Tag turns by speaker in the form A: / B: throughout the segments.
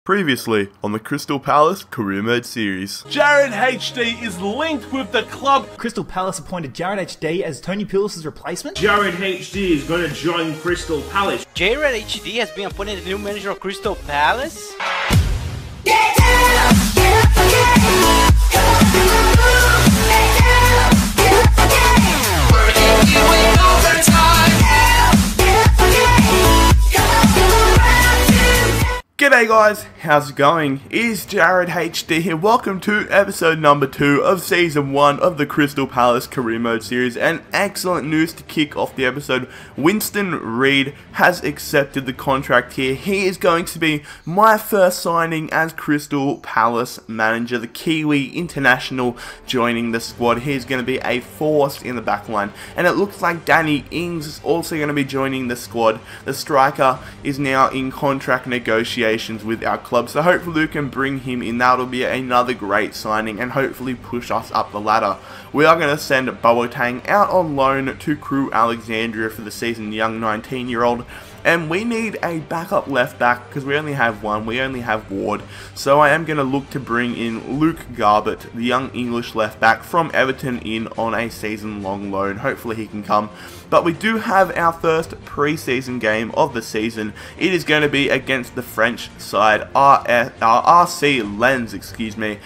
A: Previously on the Crystal Palace Career Mode series.
B: Jarrad HD is linked with the club.
C: Crystal Palace appointed Jarrad HD as Tony Pulis' replacement.
D: Jarrad HD is going to join Crystal Palace.
E: Jarrad HD has been appointed the new manager of Crystal Palace.
F: Get down, get up again. Come on, get down, get up again. We're taking you in overtime. Get up again. Come on, round two.
A: G'day guys, how's it going? It is Jarrad HD here. Welcome to episode number 2 of season 1 of the Crystal Palace Career Mode series. And excellent news to kick off the episode. Winston Reid has accepted the contract here. He is going to be my first signing as Crystal Palace manager. The Kiwi international joining the squad. He's going to be a force in the backline. And it looks like Danny Ings is also going to be joining the squad. The striker is now in contract negotiations with our club, so hopefully we can bring him in. That'll be another great signing and hopefully push us up the ladder. We are going to send Boateng out on loan to Crew Alexandria for the season, young 19-year-old. And we need a backup left back because we only have one. We only have Ward. So I am going to look to bring in Luke Garbett, the young English left back from Everton, in on a season-long loan. Hopefully he can come. But we do have our first pre-season game of the season. It is going to be against the French side, RC Lens, excuse me.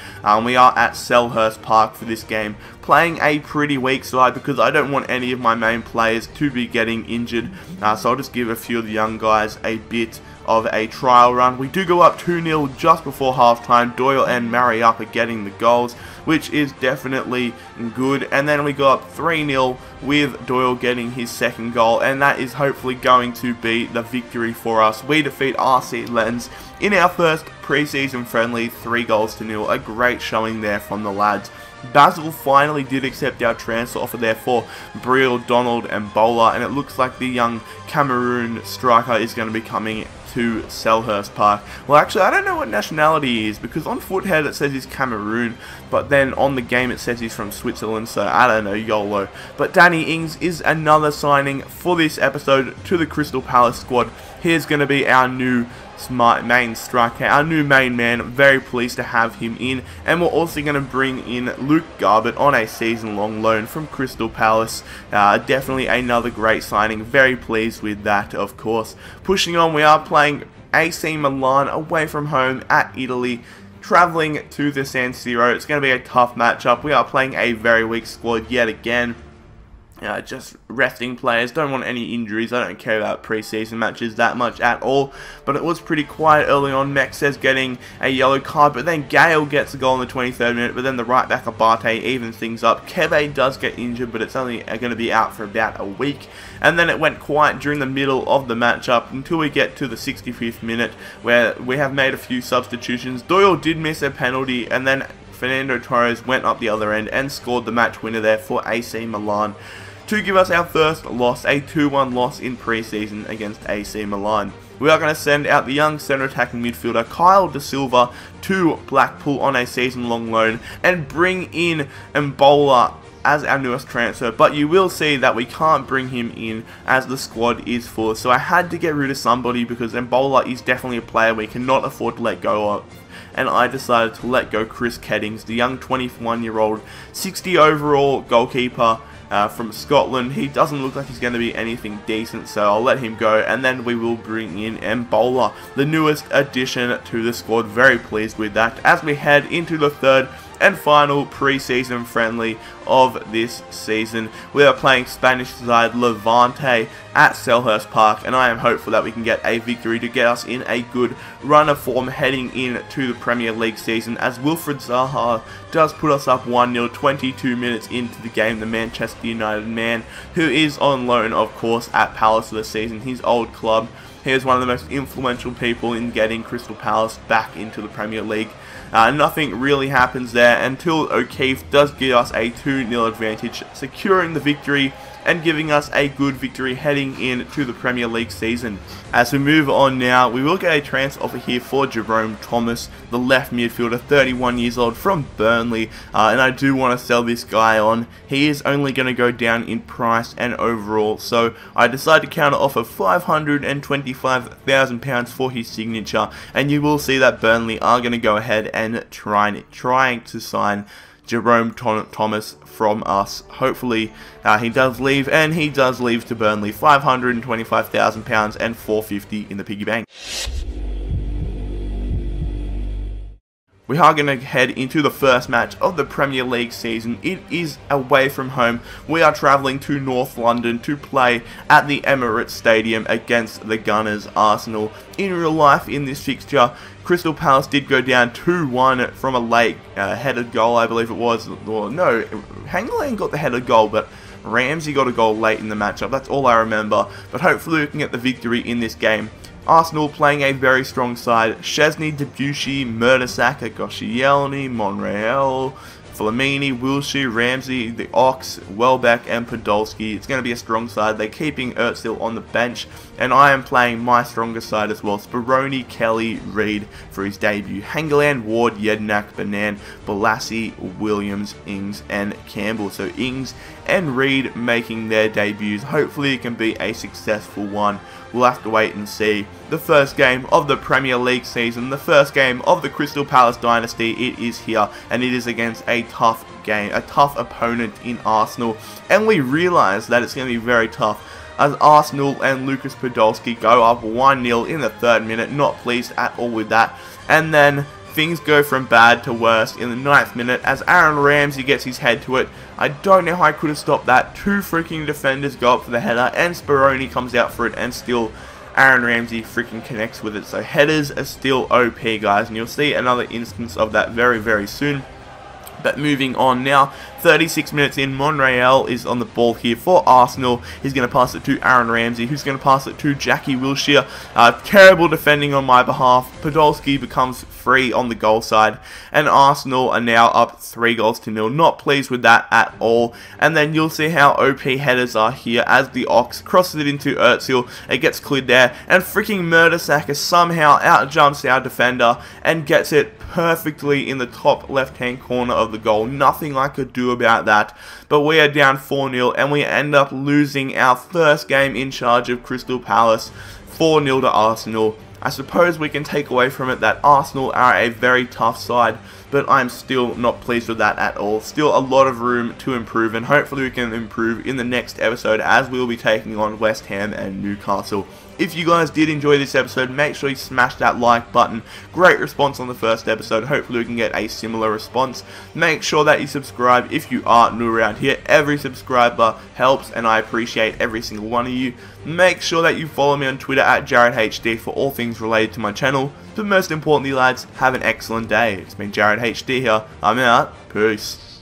A: We are at Selhurst Park for this game, playing a pretty weak side because I don't want any of my main players to be getting injured. So I'll just give a few of the young guys a bit of a trial run. We do go up 2-0 just before halftime. Doyle and Mariup are getting the goals, which is definitely good. And then we go up 3-0 with Doyle getting his second goal, and that is hopefully going to be the victory for us. We defeat RC Lens in our first pre-season friendly, 3-0. A great showing there from the lads. Basel finally did accept our transfer offer there for Briel, Donald and Bowler, and it looks like the young Cameroon striker is going to be coming to Selhurst Park. Well, actually, I don't know what nationality he is, because on Foothead it says he's Cameroon, but then on the game it says he's from Switzerland, so I don't know, YOLO. But Danny Ings is another signing for this episode to the Crystal Palace squad. Here's going to be our new main striker, our new main man. I'm very pleased to have him in, and we're also going to bring in Luke Garbett on a season-long loan from Crystal Palace. Definitely another great signing. Very pleased with that, of course. Pushing on, we are playing AC Milan away from home at Italy, travelling to the San Siro. It's going to be a tough matchup. We are playing a very weak squad yet again. Just resting players, don't want any injuries. I don't care about pre-season matches that much at all, but it was pretty quiet early on. Mex says getting a yellow card, but then Gale gets a goal in the 23rd minute, but then the right back Abate evens things up. Keve does get injured, but it's only going to be out for about a week, and then it went quiet during the middle of the matchup until we get to the 65th minute, where we have made a few substitutions. Doyle did miss a penalty, and then Fernando Torres went up the other end and scored the match winner there for AC Milan to give us our first loss, a 2-1 loss in pre-season against AC Milan. We are going to send out the young centre attacking midfielder Kyle De Silva to Blackpool on a season-long loan and bring in Mbola as our newest transfer, but you will see that we can't bring him in as the squad is full. So I had to get rid of somebody because Mbola is definitely a player we cannot afford to let go of. And I decided to let go Chris Keddings, the young 21-year-old, 60 overall goalkeeper from Scotland. He doesn't look like he's going to be anything decent, so I'll let him go. And then we will bring in Mbola, the newest addition to the squad. Very pleased with that as we head into the third and final pre-season friendly of this season. We are playing Spanish side Levante at Selhurst Park, and I am hopeful that we can get a victory to get us in a good run of form heading into the Premier League season, as Wilfred Zaha does put us up 1-0 22 minutes into the game. The Manchester United man, who is on loan of course at Palace for the season, his old club. He is one of the most influential people in getting Crystal Palace back into the Premier League. Nothing really happens there until O'Keefe does give us a 2-0 advantage, securing the victory and giving us a good victory heading into the Premier League season. As we move on now, we will get a transfer offer here for Jerome Thomas, the left midfielder, 31 years old from Burnley, and I do want to sell this guy on. He is only going to go down in price and overall, so I decided to counter offer £525,000 for his signature, and you will see that Burnley are going to go ahead and trying to sign Jerome Thomas from us. Hopefully he does leave, and he does leave to Burnley. £525,000 and $450 in the piggy bank. We are going to head into the first match of the Premier League season. It is away from home. We are travelling to North London to play at the Emirates Stadium against the Gunners Arsenal. In real life, in this fixture, Crystal Palace did go down 2-1 from a late headed goal, I believe it was. Well, no, Hangeland got the headed goal, but Ramsey got a goal late in the matchup. That's all I remember. But hopefully we can get the victory in this game. Arsenal playing a very strong side. Szczesny, Debussy, Mertesacker, Koscielny, Monreal, Flamini, Wilshere, Ramsey, the Ox, Welbeck and Podolski. It's going to be a strong side. They're keeping Özil on the bench, and I am playing my strongest side as well. Speroni, Kelly, Reed for his debut. Hangeland, Ward, Jednak, Banan, Balassi, Williams, Ings and Campbell. So Ings and Reed making their debuts. Hopefully it can be a successful one. We'll have to wait and see. The first game of the Premier League season, the first game of the Crystal Palace dynasty, it is here, and it is against a tough game, a tough opponent in Arsenal, and we realise that it's going to be very tough as Arsenal and Lucas Podolski go up 1-0 in the 3rd minute. Not pleased at all with that, and then things go from bad to worse in the 9th minute as Aaron Ramsey gets his head to it. I don't know how I could have stopped that. 2 freaking defenders go up for the header, and Speroni comes out for it, and still Aaron Ramsey freaking connects with it. So headers are still OP, guys, and you'll see another instance of that very, very soon. But moving on now, 36 minutes in, Monreal is on the ball here for Arsenal. He's going to pass it to Aaron Ramsey, who's going to pass it to Jackie Wilshere. Terrible defending on my behalf. Podolski becomes free on the goal side, and Arsenal are now up 3-0. Not pleased with that at all. And then you'll see how OP headers are here as the Ox crosses it into Özil. It gets cleared there, and freaking Mertesacker somehow outjumps our defender and gets it perfectly in the top left-hand corner of the goal. Nothing I could do about that. But we are down 4-0, and we end up losing our first game in charge of Crystal Palace, 4-0 to Arsenal. I suppose we can take away from it that Arsenal are a very tough side, but I'm still not pleased with that at all. Still a lot of room to improve, and hopefully we can improve in the next episode as we will be taking on West Ham and Newcastle. If you guys did enjoy this episode, make sure you smash that like button. Great response on the first episode. Hopefully we can get a similar response. Make sure that you subscribe if you are new around here. Every subscriber helps, and I appreciate every single one of you. Make sure that you follow me on Twitter at JarradHD for all things related to my channel. But most importantly, lads, have an excellent day. It's been Jarrad HD here. I'm out. Peace.